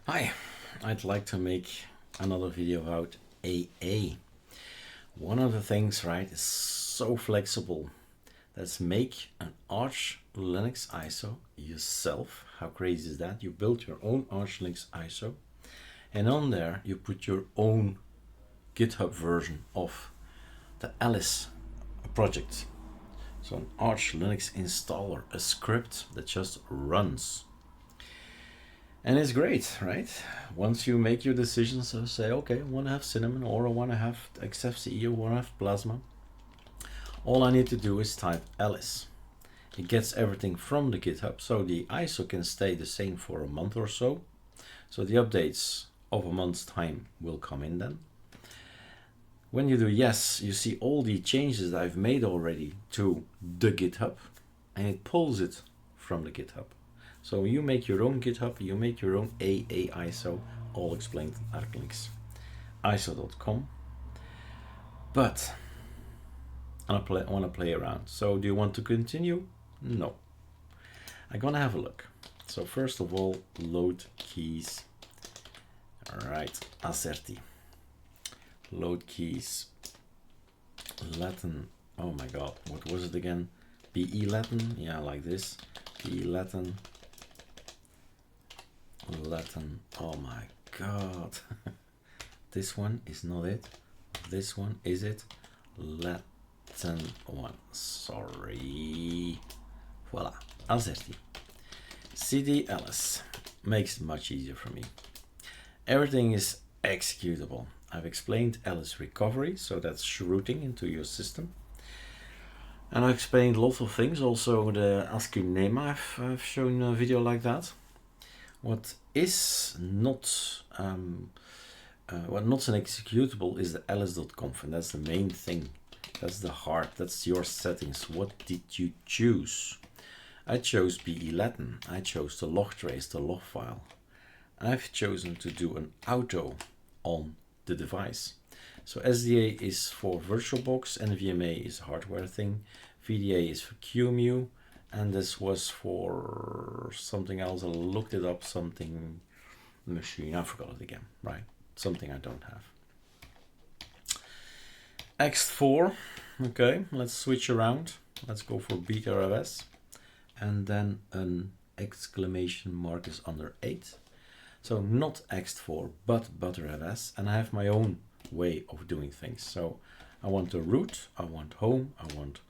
Hi, I'd like to make another video about AA. One of the things, right, is so flexible. Let's make an Arch Linux ISO yourself. How crazy is that? You build your own Arch Linux ISO, and on there you put your own GitHub version of the Alice project. So an Arch Linux installer, a script that just runs. And it's great, right? Once you make your decisions, so say, okay, I want to have Cinnamon, or I want to have XFCE, or I want to have Plasma. All I need to do is type Alice. It gets everything from the GitHub, so the ISO can stay the same for a month or so. So the updates of a month's time will come in then. When you do yes, you see all the changes that I've made already to the GitHub, and it pulls it from the GitHub. So you make your own GitHub, you make your own AA ISO, all explained at arcolinux.com. But I want to play around. So do you want to continue? No. I'm gonna have a look. So first of all, load keys. All right, asserti. Load keys. Latin. Oh my God, what was it again? BE Latin. Yeah, like this. BE Latin. Latin. Oh my God. This one is not it. This one is it. Latin one. Sorry. Voila. Alzerti. CD Alice makes it much easier for me. Everything is executable. I've explained Alice recovery, so that's routing into your system. And I explained lots of things. Also the AsciiName, I've shown a video like that. What is not an executable is the alice.conf, and that's the main thing. That's the heart. That's your settings. What did you choose? I chose BE Latin. I chose the log trace, the log file. I've chosen to do an auto on the device. So SDA is for VirtualBox, NVMe is a hardware thing, VDA is for QEMU, and this was for something else. I looked it up, something machine, I forgot it again, right? Something I don't have. X4, okay, let's switch around. Let's go for Btrfs, and then an exclamation mark is under 8. So not X4, but Btrfs, and I have my own way of doing things. So I want a root, I want home, I want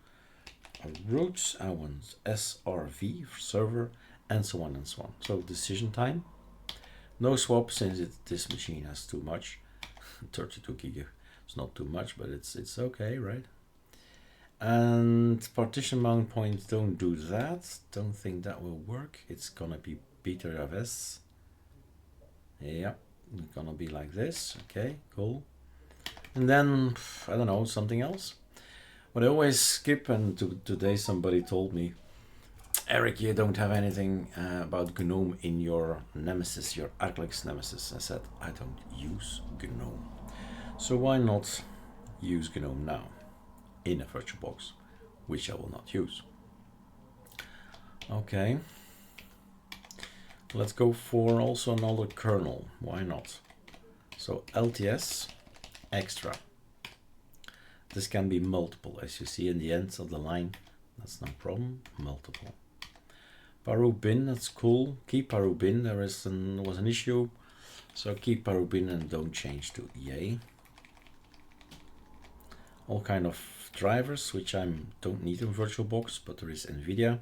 a root, I want SRV for server, and so on and so on. So decision time. No swap, since this machine has too much. 32 gig. It's not too much, but it's okay, right? And partition mount point, don't do that. Don't think that will work. It's gonna be Btrfs. Yeah, it's gonna be like this. Okay, cool. And then I don't know, something else. What I always skip, and today somebody told me, Eric, you don't have anything about Gnome in your Nemesis, your ArcoLinux Nemesis. I said, I don't use Gnome. So why not use Gnome now in a VirtualBox, which I will not use. Okay. Let's go for also another kernel. Why not? So LTS extra. This can be multiple, as you see in the end of the line. That's no problem. Multiple. Parubin, that's cool. Keep Parubin. There was an issue, so keep Parubin and don't change to EA. All kind of drivers, which I don't need in VirtualBox, but there is NVIDIA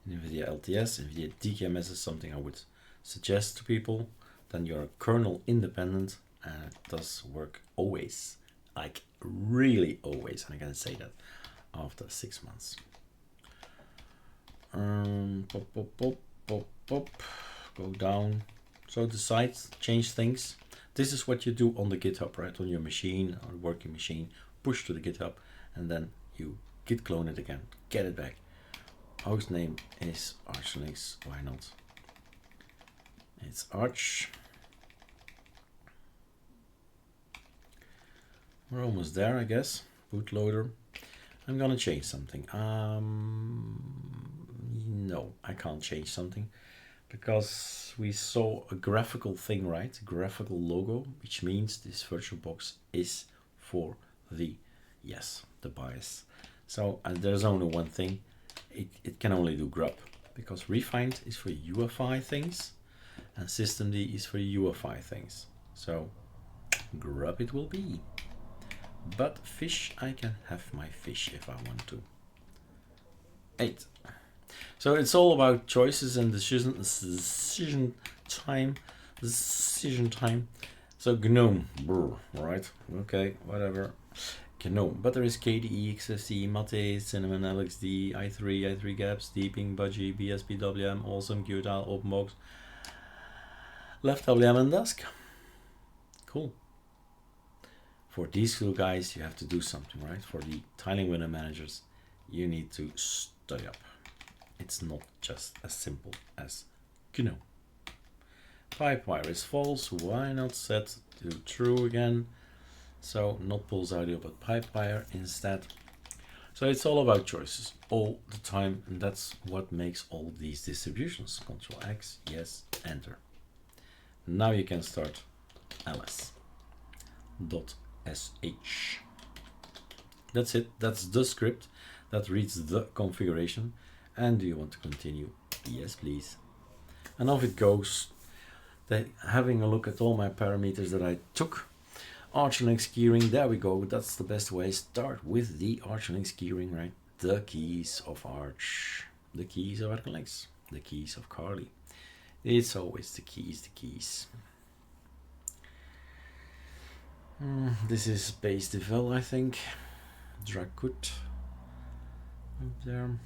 LTS, NVIDIA DKMS is something I would suggest to people. Then you're kernel independent, and it does work always, like really always, and I can say that after 6 months. Go down. So decide, change things. This is what you do on the GitHub, right? On your machine or working machine, push to the GitHub, and then you git clone it again, get it back. Host name is ArcoLinux. Why not? It's Arch. We're almost there, I guess. Bootloader. I'm gonna change something. No, I can't change something. because we saw a graphical thing, right? A graphical logo, which means this VirtualBox is for the, yes, the BIOS. So there's only one thing, it can only do Grub, because Refined is for UEFI things and systemd is for UEFI things. So Grub it will be. But fish, I can have my fish if I want to. 8. So it's all about choices and decision time. So Gnome, right? Okay, whatever. Gnome, but there is KDE, XFCE, Mate, Cinnamon, LXD, i3 Gaps, Deeping, Budgie, BSPWM, Awesome, Qtile, OpenBox, LeftWM, and Dusk. Cool. For these two guys, you have to do something, right? For the tiling window managers, you need to study up. It's not just as simple as Gnome. Pipewire is false. Why not set to true again? So not pulse audio, but pipewire instead. So it's all about choices all the time, and that's what makes all these distributions. Control X, yes, enter. Now you can start ls.sh. That's it. That's the script that reads the configuration. And do you want to continue? Yes, please. And off it goes. Having a look at all my parameters that I took. ArcoLinux keyring, there we go. That's the best way. Start with the ArcoLinux keyring, right? The keys of Arch, the keys of ArcoLinux, the keys of Carly. It's always the keys. This is base devel, I think. Drakut up there.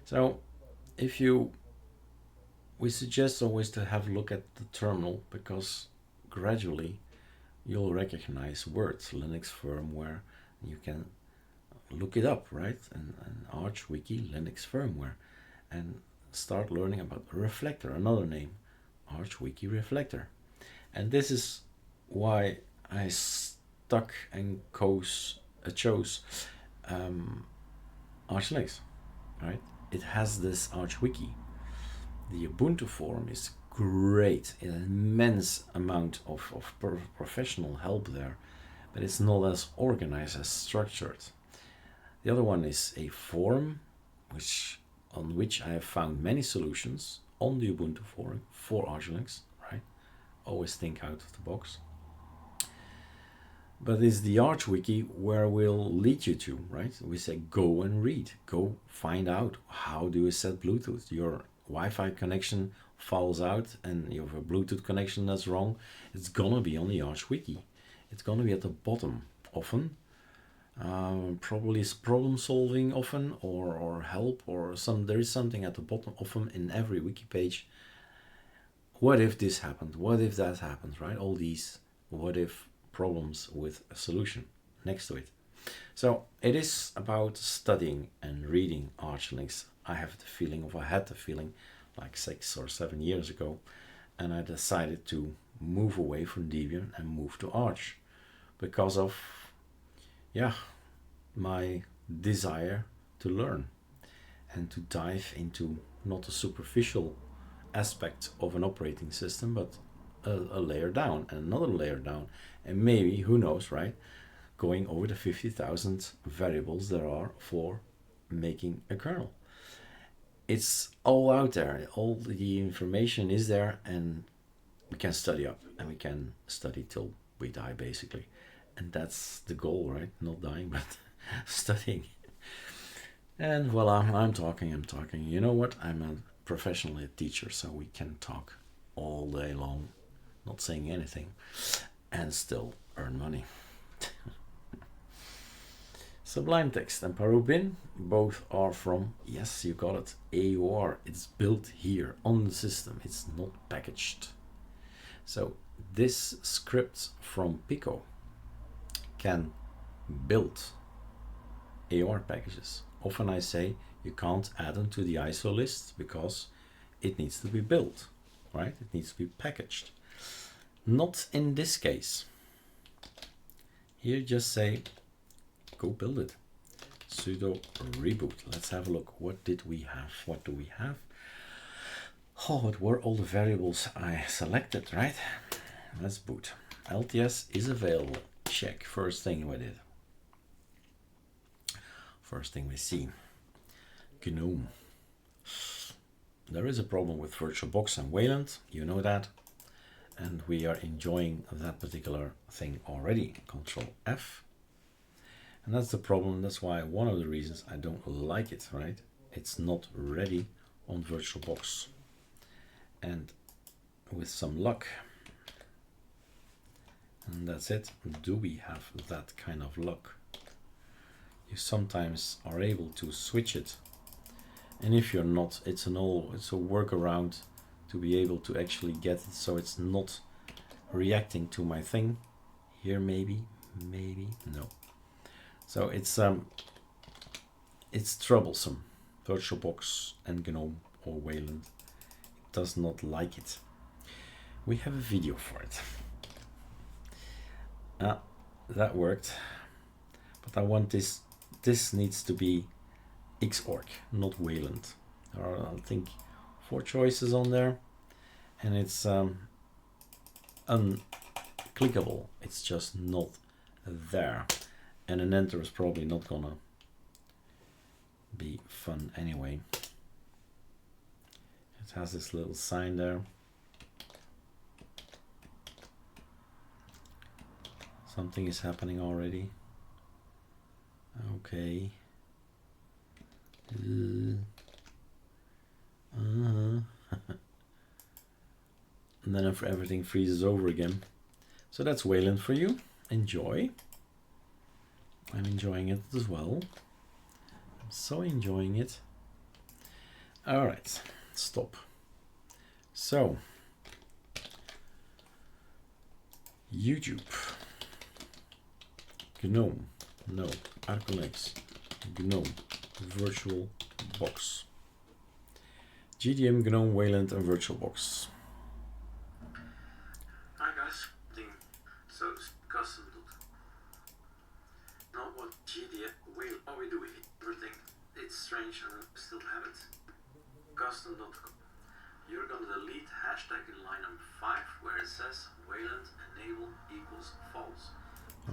So we suggest always to have a look at the terminal, because gradually you'll recognize words, Linux firmware, you can look it up, right? And Arch Wiki, Linux firmware, and start learning about reflector, another name, Arch Wiki reflector. And this is why I stuck and chose ArcoLinux, right? It has this Arch Wiki. The Ubuntu forum is great, an immense amount of professional help there, but it's not as organized, as structured. The other one is a forum, on which I have found many solutions on the Ubuntu forum for ArcoLinux, right? Always think out of the box. But it's the Arch Wiki where we'll lead you to, right? We say go and read, go find out how do you set Bluetooth. Your Wi-Fi connection falls out and you have a Bluetooth connection that's wrong. It's gonna be on the Arch Wiki. It's gonna be at the bottom often. Probably problem solving often, or help, or there is something at the bottom often in every wiki page. What if this happened? What if that happens, right? All these what if problems with a solution next to it. So it is about studying and reading ArcoLinux. I had the feeling like 6 or 7 years ago, and I decided to move away from Debian and move to Arch because of my desire to learn and to dive into not a superficial aspect of an operating system, but a layer down and another layer down, and maybe, who knows, right, going over the 50,000 variables there are for making a kernel. It's all out there, all the information is there, and we can study up, and we can study till we die, basically. And that's the goal, right? Not dying, but studying. And voila, I'm talking. You know what? I'm a professional teacher, so we can talk all day long, not saying anything, and still earn money. Sublime Text and Parubin, both are from, yes, you got it, AUR. It's built here on the system. It's not packaged. So this script from Pico can build AUR packages. Often I say you can't add them to the ISO list because it needs to be built, right? It needs to be packaged. Not in this case. Here just say, go build it. sudo reboot. Let's have a look. What did we have? What do we have? Oh, what were all the variables I selected, right? Let's boot. LTS is available. Check. First thing we did. First thing we see. Gnome. There is a problem with VirtualBox and Wayland, you know that, and we are enjoying that particular thing already. Control F, and that's the problem. That's why one of the reasons I don't like it, right? It's not ready on VirtualBox, and with some luck, and that's it. Do we have that kind of luck? You sometimes are able to switch it. And if you're not, it's a workaround to be able to actually get it so it's not reacting to my thing. Here maybe, no. So it's troublesome. VirtualBox and Gnome or Wayland does not like it. We have a video for it. That worked, but I want this needs to be Xorg, not Wayland. There are, I think, 4 choices on there, and it's unclickable. It's just not there, and an enter is probably not gonna be fun anyway. It has this little sign there. Something is happening already. Okay. And then if everything freezes over again. So that's Wayland for you. Enjoy. I'm enjoying it as well. I'm so enjoying it. All right, stop. So YouTube, Gnome, no, ArcoLinux, Gnome, VirtualBox, GDM, Gnome, Wayland, and VirtualBox. Hi guys, so custom. Not what GDM, Wayland, how we do everything. It's strange and I still have it. Custom.com. You're gonna delete hashtag in line number 5 where it says Wayland enable equals false.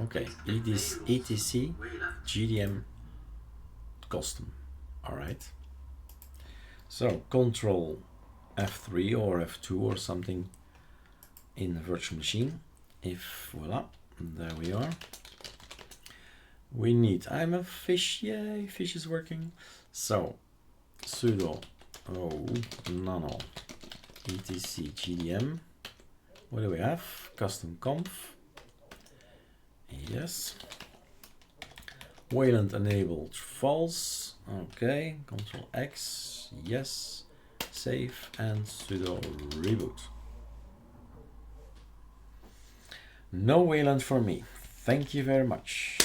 Okay, etc GDM custom. All right. So Control F3 or F2 or something in the virtual machine. If voila, there we are. We need. I'm a fish. Yay, fish is working. So sudo nano etc GDM. What do we have? Custom conf. Yes. Wayland enabled false. Okay. Control X. Yes. Save and sudo reboot. No Wayland for me. Thank you very much.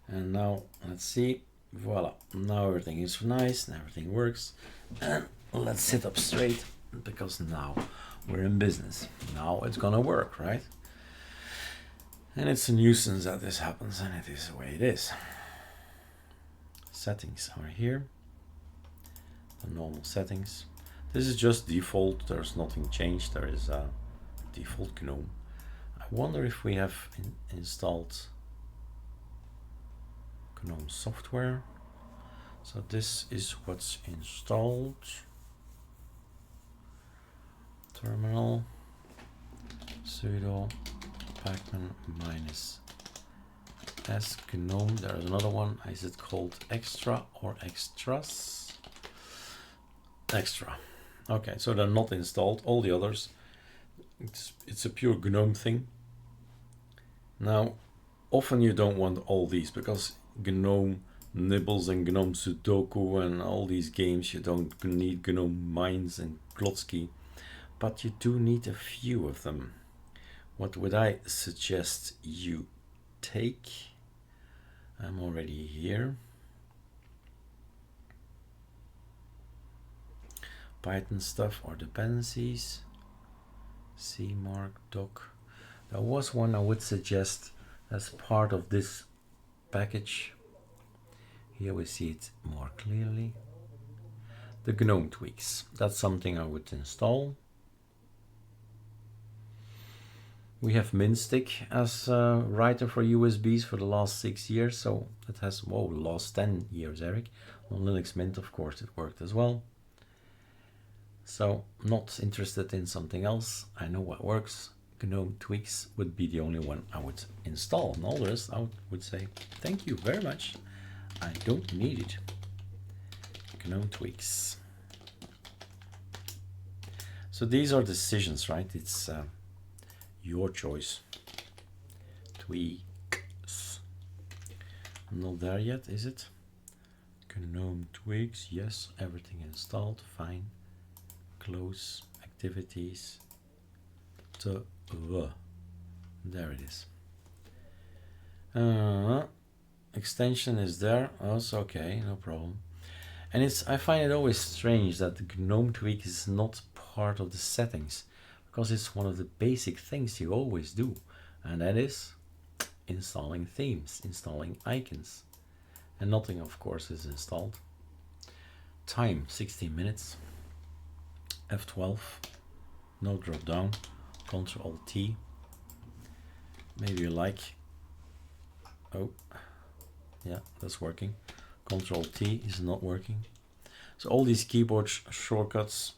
And now let's see. Voila, now everything is nice and everything works. And let's sit up straight because now we're in business. Now it's gonna work, right? And it's a nuisance that this happens, and it is the way it is. Settings are here. The normal settings. This is just default. There's nothing changed. There is a default GNOME. I wonder if we have installed GNOME software. So this is what's installed. Terminal sudo pacman -s GNOME. There's another one. Is it called extra or extras? Extra. Okay, so they're not installed. All the others, it's a pure GNOME thing. Now, often you don't want all these because GNOME Nibbles and GNOME Sudoku and all these games, you don't need GNOME Mines and Klotsky, but you do need a few of them. What would I suggest you take? I'm already here. Python stuff or dependencies. CMark doc. There was one I would suggest as part of this package. Here we see it more clearly. The Gnome tweaks. That's something I would install. We have Minstick as a writer for USBs for the last 6 years, so it has, whoa, last 10 years, Eric. On Linux Mint, of course, it worked as well. So, not interested in something else. I know what works. Gnome tweaks would be the only one I would install. And all the rest, I would say, thank you very much. I don't need it. Gnome tweaks. So these are decisions, right? It's your choice. Tweaks. Not there yet, is it? Gnome tweaks. Yes, everything installed. Fine. Close activities. There it is. Extension is there. Also okay, no problem. And I find it always strange that the Gnome tweak is not part of the settings, because it's one of the basic things you always do, and that is installing themes, installing icons, and nothing of course is installed. Time 16 minutes. F12, no drop down. Ctrl T. Maybe you like, oh yeah, that's working. Ctrl T is not working. So all these keyboard shortcuts,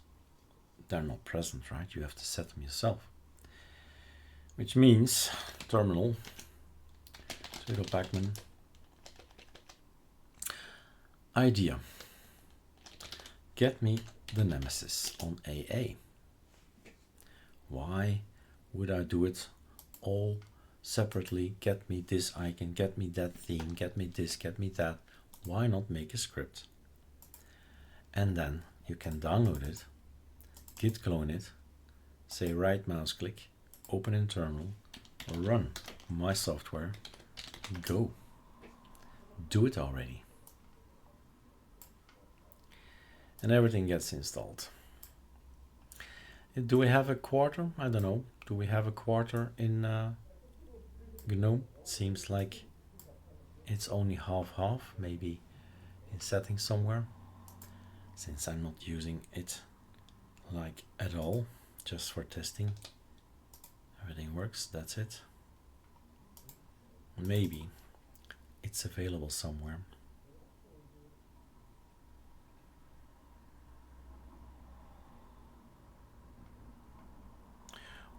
they're not present, right? You have to set them yourself. Which means terminal, sudo pacman, idea, get me the Nemesis on AA. Why would I do it all separately? Get me this icon, get me that theme, get me this, get me that. Why not make a script? And then you can download it, git clone it, say right mouse click, open in terminal, or run my software, go. Do it already. And everything gets installed. Do we have a quarter? I don't know. Do we have a quarter in Gnome? It seems like it's only half-half, maybe in settings somewhere, since I'm not using it like at all, just for testing. Everything works, that's it. Maybe it's available somewhere.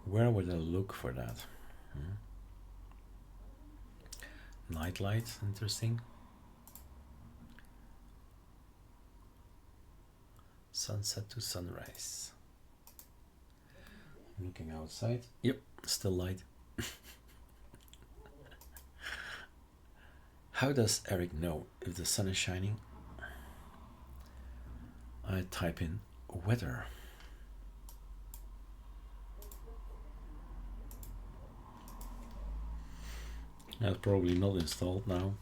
Where would I look for that? Nightlight, interesting. Sunset to sunrise. I'm looking outside. Yep, still light. How does Eric know if the sun is shining? I type in weather. That's probably not installed now.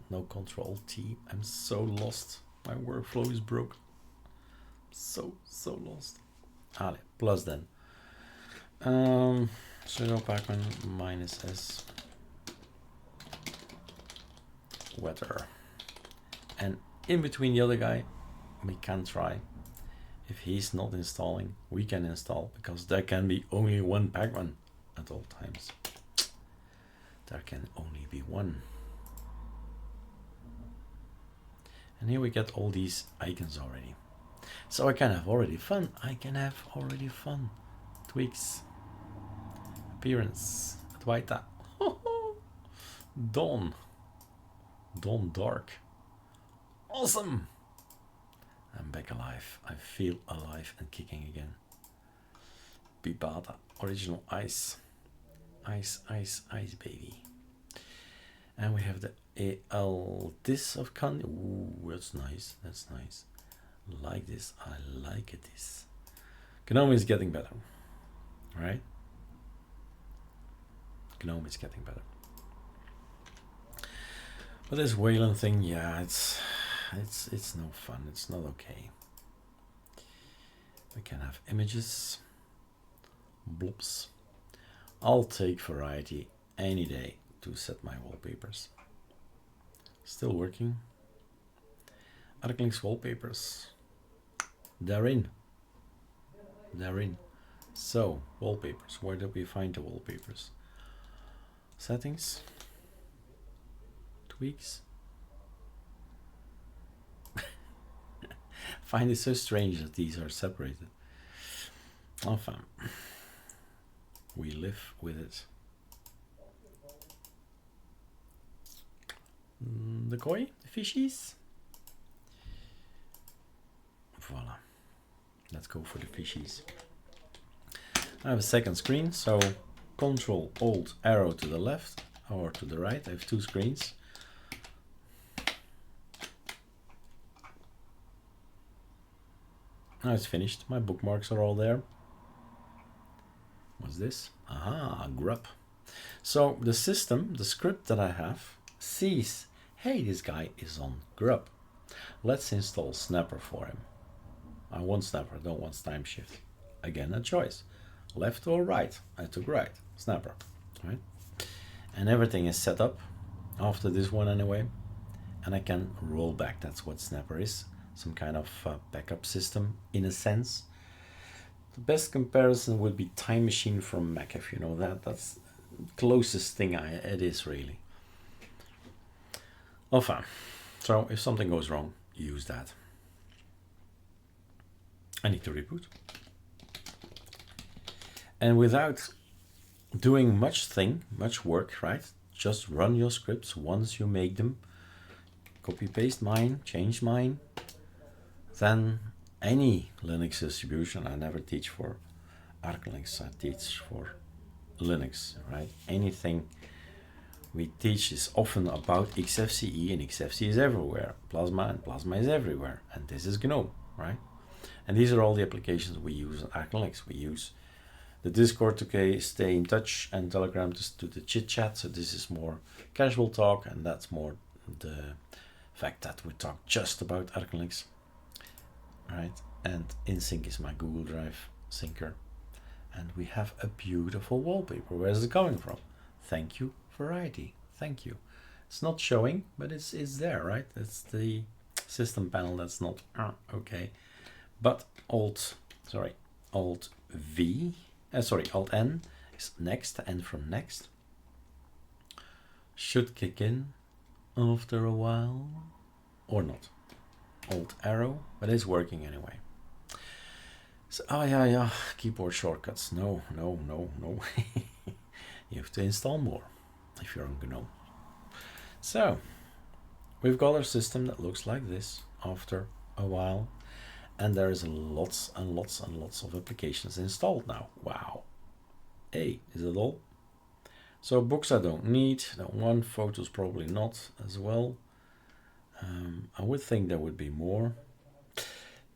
No Control T. I'm so lost. My workflow is broke. So lost. Allez, plus then. Sudo pacman -s weather. And in between the other guy, we can try. If he's not installing, we can install, because there can be only one pacman at all times. There can only be one. And here we get all these icons already. So I can have already fun. I can have already fun. Tweaks. Appearance. Advaita. Dawn. Dawn dark. Awesome. I'm back alive. I feel alive and kicking again. Bibata. Original ice. Ice, ice, ice, baby. And we have the this of Khan. Ooh, that's nice. That's nice. Like this. I like it. This Gnome is getting better, right? Gnome is getting better. But this Wayland thing, yeah, it's no fun. It's not okay. We can have images, blobs. I'll take variety any day to set my wallpapers. Still working. ArcoLinux wallpapers. They're in. They're in. So, wallpapers. Where do we find the wallpapers? Settings. Tweaks. Find it so strange that these are separated. Enfin, we live with it. The koi, the fishies. Voila. Let's go for the fishies. I have a second screen, so Control Alt arrow to the left or to the right. I have two screens. Now it's finished. My bookmarks are all there. What's this? Aha, Grub. So the system, the script that I have, sees, hey, this guy is on Grub. Let's install Snapper for him. I want Snapper, don't want time shift. Again, a choice. Left or right? I took right. Snapper, right? And everything is set up after this one anyway. And I can roll back. That's what Snapper is. Some kind of backup system in a sense. The best comparison would be Time Machine from Mac, if you know that. That's the closest thing it is really. Enfin, so if something goes wrong, use that. I need to reboot. And without doing much work, right? Just run your scripts once you make them. Copy paste mine, change mine. Then any Linux distribution, I never teach for ArcoLinux, I teach for Linux, right? Anything we teach is often about XFCE, and XFCE is everywhere. Plasma, and Plasma is everywhere. And this is Gnome, right? And these are all the applications we use on ArcoLinux. We use the Discord to stay in touch, and Telegram to do the chit chat. So this is more casual talk, and that's more the fact that we talk just about ArcoLinux, right? And InSync is my Google Drive syncer, and we have a beautiful wallpaper. Where is it coming from? Thank you, variety. Thank you. It's not showing, but it's there, right? It's the system panel that's not okay. But Alt N is next, and from next should kick in after a while, or not. Alt arrow, but it's working anyway. So, yeah, keyboard shortcuts. No. You have to install more if you're on GNOME. So, we've got our system that looks like this after a while. And there is lots and lots and lots of applications installed now. Wow. Hey, is it all? So books I don't need. That one, photos probably not as well. I would think there would be more.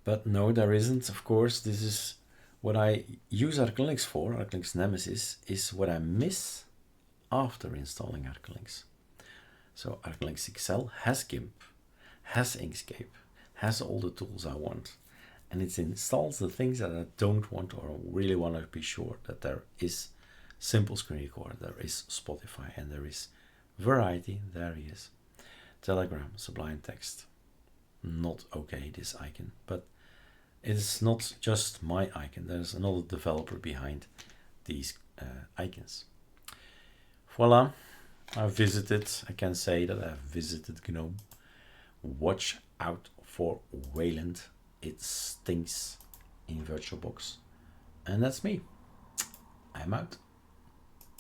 But no, there isn't. Of course, this is what I use ArcoLinux for. ArcoLinux Nemesis is what I miss after installing ArcoLinux. So ArcoLinux XL has GIMP, has Inkscape, has all the tools I want. And it installs the things that I don't want or really want to be sure that there is simple screen recorder, there is Spotify, and there is variety. There he is. Telegram, Sublime Text. Not okay, this icon, but it's not just my icon. There's another developer behind these icons. Voila, I can say that I've visited GNOME. Watch out for Wayland. It stinks in VirtualBox. And that's me. I'm out.